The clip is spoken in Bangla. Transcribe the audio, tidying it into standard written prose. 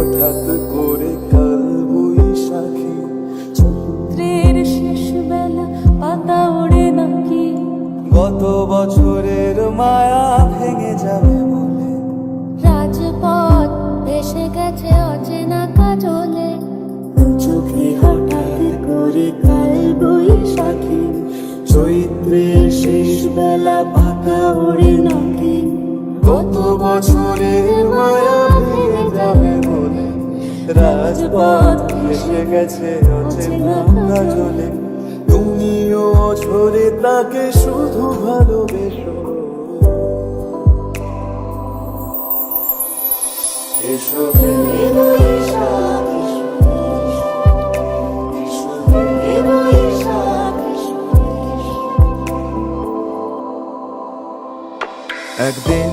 হঠাৎ করে কাল বৈশাখী, চৈত্রের শেষ বেলা পাতা ওড়ে নাকি, গত বছরের মায়া ভেঙে যাবে বলে, রাজপথ ভেসে গেছে অচেনা কাজলে, চোখে হঠাৎ করে কাল বৈশাখী, চৈত্রের শেষ বেলা পাতা ওড়ে নাকি, গত বছরের মায়া ভেঙে যাবে বলে, রাজপথ এসে গেছে অচেনা কাজলে। তুমিও ঝরে তাকে শুধু ভালোবেসো, এসো হে বৈশাখ, এসো হে বৈশাখ। একদিন